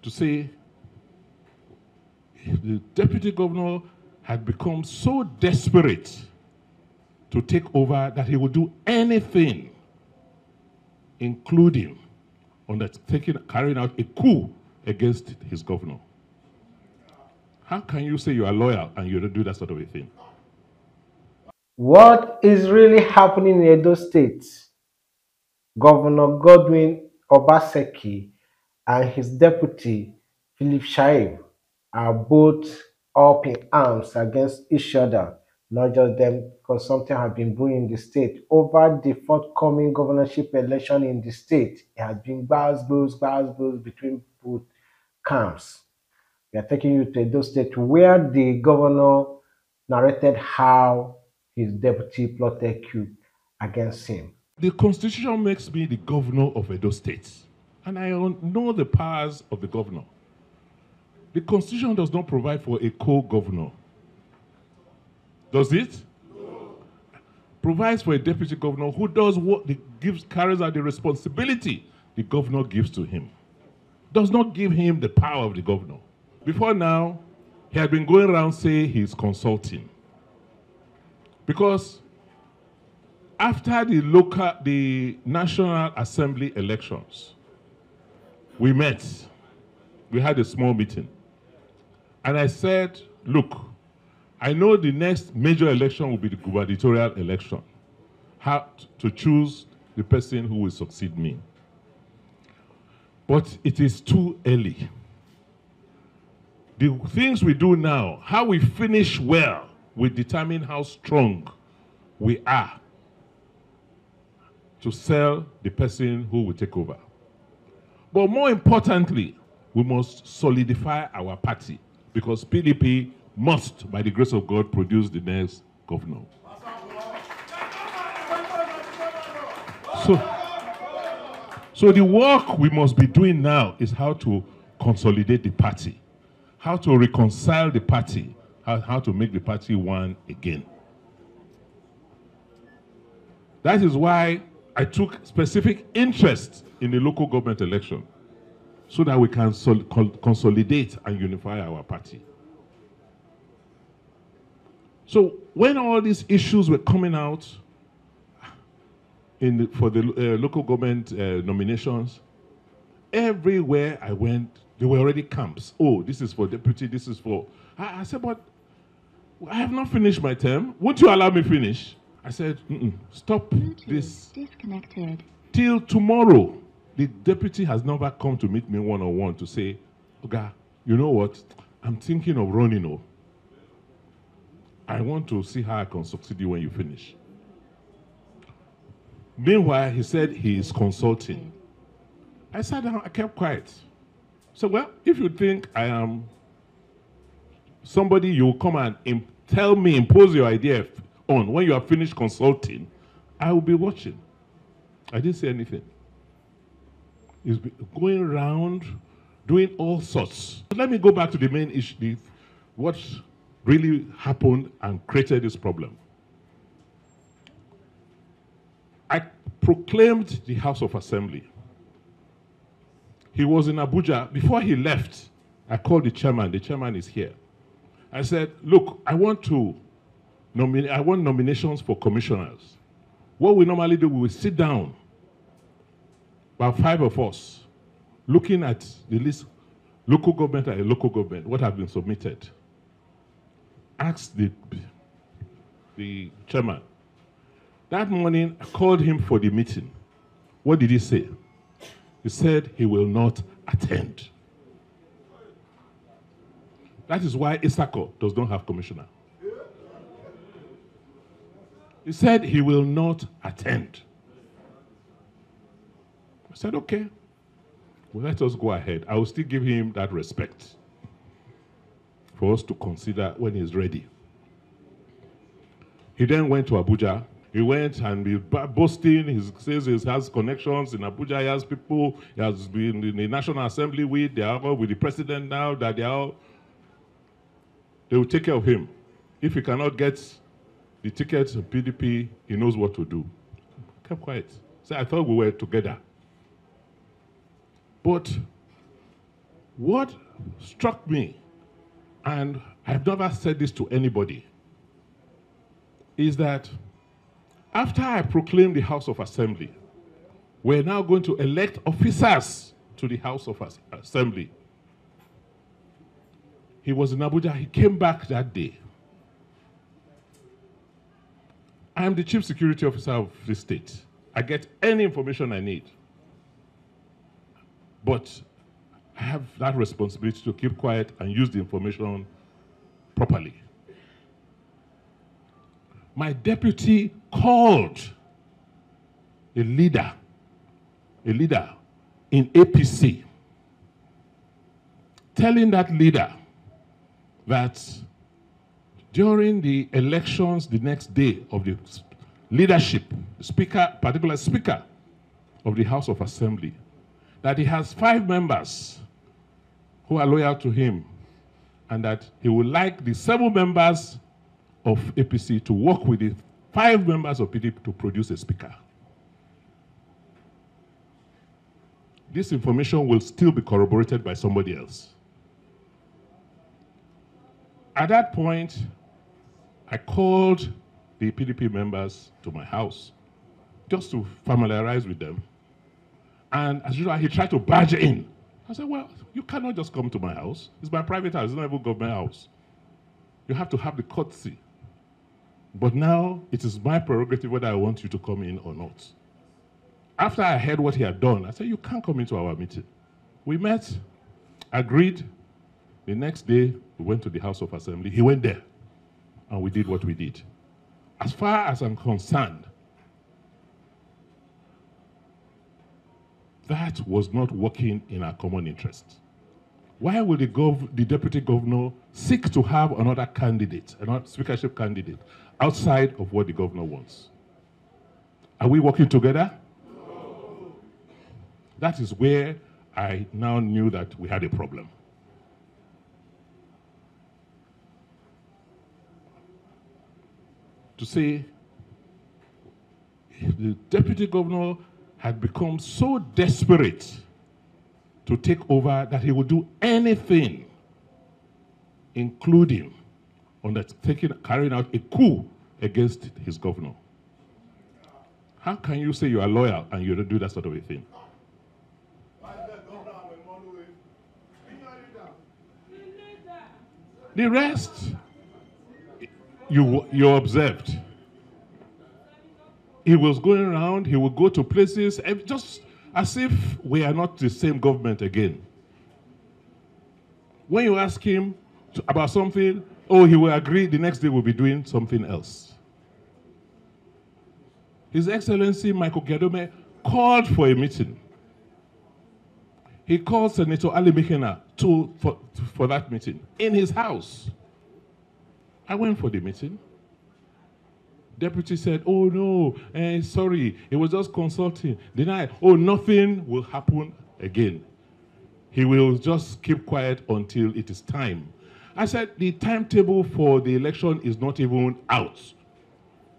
to say the deputy governor had become so desperate to take over that he would do anything, including carrying out a coup against his governor. How can you say you are loyal and you don't do that sort of a thing? What is really happening in Edo State? Governor Godwin Obaseki and his deputy Philip Shaib are both up in arms against each other. Not just them, because something has been brewing in the state. Over the forthcoming governorship election in the state, it has been gbas between both camps. We are taking you to Edo State, where the governor narrated how his deputy plotted coup against him. The Constitution makes me the governor of Edo State, and I know the powers of the governor. The Constitution does not provide for a co-governor. Does it? No. Provides for a deputy governor who does what carries out the responsibility the governor gives to him. Does not give him the power of the governor. Before now, he had been going around saying he's consulting. Because after the National Assembly elections, we met. We had a small meeting. And I said, look, I know the next major election will be the gubernatorial election. How to choose the person who will succeed me. But it is too early. The things we do now, how we finish well, will determine how strong we are to sell the person who will take over. But more importantly, we must solidify our party, because PDP must, by the grace of God, produce the next governor. So the work we must be doing now is how to consolidate the party, how to reconcile the party, how to make the party one again. That is why I took specific interest in the local government election, so that we can consolidate and unify our party. So when all these issues were coming out for the local government nominations, everywhere I went, there were already camps. Oh, this is for deputy, this is for... I said, but I have not finished my term. Won't you allow me finish? I said, stop this. Disconnected. Till tomorrow. The deputy has never come to meet me one-on-one to say, Oga, you know what? I'm thinking of running. Oh. I want to see how I can succeed you when you finish. Meanwhile, he said he is consulting. I sat down, I kept quiet. So, well, if you think I am somebody you will come and tell me, impose your idea on when you are finished consulting, I will be watching. I didn't say anything. He's going around doing all sorts. But let me go back to the main issue, what really happened and created this problem. I proclaimed the House of Assembly. He was in Abuja. Before he left, I called the chairman. The chairman is here. I said, look, I want nominations for commissioners. What we normally do, we will sit down, about 5 of us, looking at the list, local government and local government, what have been submitted. Asked the chairman. That morning, I called him for the meeting. What did he say? He said he will not attend. That is why Isako does not have commissioner. He said he will not attend. I said, okay, well, let us go ahead. I will still give him that respect for us to consider when he's ready. He then went to Abuja. He went and be boasting. He says he has connections in Abuja. He has people he has been in the National Assembly with. They are all with the president now. That they will take care of him. If he cannot get the tickets of PDP, he knows what to do. I kept quiet. So I thought we were together. But What struck me, and I've never said this to anybody, is that after I proclaimed the House of Assembly, we're now going to elect officers to the House of Assembly. He was in Abuja. He came back that day. I am the chief security officer of the state. I get any information I need. But I have that responsibility to keep quiet and use the information properly. My deputy called a leader in APC, telling that leader that during the elections the next day of the leadership, particular speaker of the House of Assembly, that he has 5 members who are loyal to him, and that he would like the 7 members of APC to work with the 5 members of PDP to produce a speaker. This information will still be corroborated by somebody else. At that point, I called the PDP members to my house just to familiarize with them. And as usual, he tried to barge in. I said, well, you cannot just come to my house. It's my private house. It's not even government house. You have to have the courtesy. But now, it is my prerogative whether I want you to come in or not. After I heard what he had done, I said, you can't come into our meeting. We met, agreed. The next day, we went to the House of Assembly. He went there, and we did what we did. As far as I'm concerned, that was not working in our common interest. Why would the deputy governor seek to have another candidate, another speakership candidate, outside of what the governor wants? Are we working together? No. That is where I now knew that we had a problem. To say the deputy governor had become so desperate to take over that he would do anything, including carrying out a coup against his governor. How can you say you are loyal and you don't do that sort of a thing? The rest, you observed. He was going around, he would go to places, just as if we are not the same government again. When you ask him about something, oh, he will agree, the next day we'll be doing something else. His Excellency Michael Gedome called for a meeting. He called Senator Ali Mekena for that meeting in his house. I went for the meeting. Deputy said, oh no, sorry, he was just consulting. Denied, oh, nothing will happen again. He will just keep quiet until it is time. I said, the timetable for the election is not even out.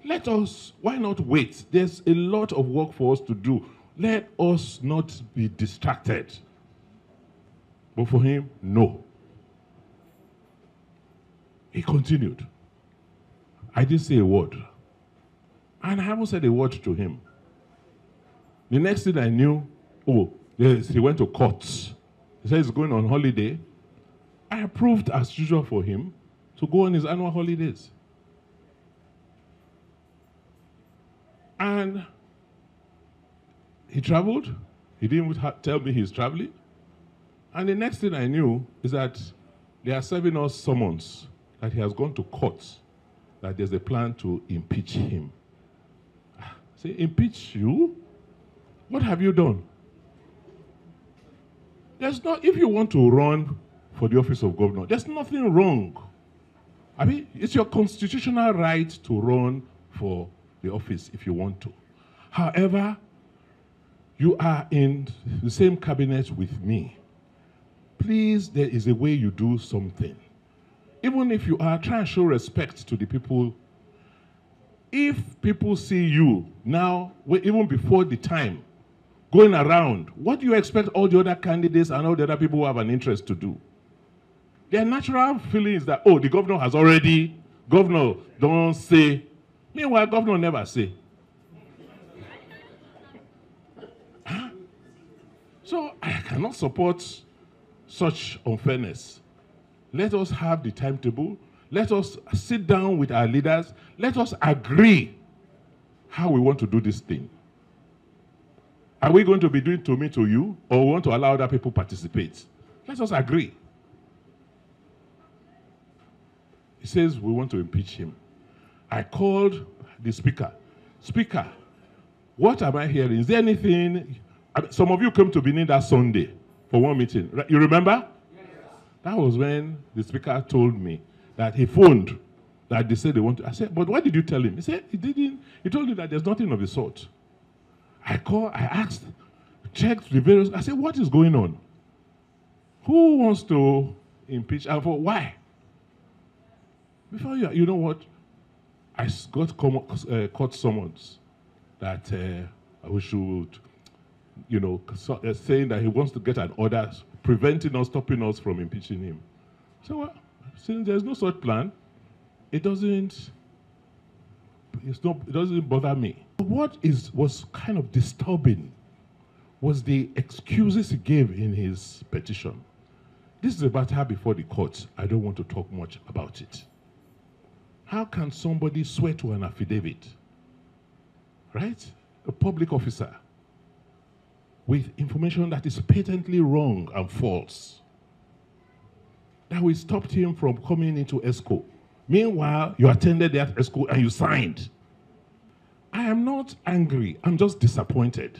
Why not wait? There's a lot of work for us to do. Let us not be distracted. But for him, no. He continued. I didn't say a word. And I haven't said a word to him. The next thing I knew, oh, yes, he went to court. He said he's going on holiday. I approved, as usual, for him to go on his annual holidays. And he traveled. He didn't tell me he's traveling. And the next thing I knew is that they are serving us summons that he has gone to court, that there's a plan to impeach him. Say, impeach you? What have you done? If you want to run for the office of governor, there's nothing wrong. I mean, it's your constitutional right to run for the office if you want to. However, you are in the same cabinet with me. Please, there is a way you do something. Even if you are trying to show respect to the people, if people see you now, even before the time going around. What do you expect all the other candidates and all the other people who have an interest to do? Their natural feeling is that, oh, the governor has already, governor don't say. Meanwhile, governor never say. Huh? So I cannot support such unfairness. Let us have the timetable. Let us sit down with our leaders. Let us agree how we want to do this thing. Are we going to be doing to me, to you, or we want to allow other people participate? Let us agree. He says we want to impeach him. I called the speaker. Speaker, what am I hearing? Is there anything? Some of you came to Benin that Sunday for one meeting. You remember? Yes. That was when the speaker told me that he phoned, that they said they want to. I said, but why did you tell him? He said he didn't. He told you that there's nothing of the sort. I asked, checked the various. I said, what is going on? Who wants to impeach and for why? Before you know what? I got court summons that we should, saying that he wants to get an order preventing us, stopping us from impeaching him. So, since there's no such plan, it doesn't bother me. What was kind of disturbing was the excuses he gave in his petition. This is a matter before the courts. I don't want to talk much about it. How can somebody swear to an affidavit, right? A public officer, with information that is patently wrong and false, that we stopped him from coming into ESCO. Meanwhile, you attended that ESCO and you signed. I am not angry, I'm just disappointed.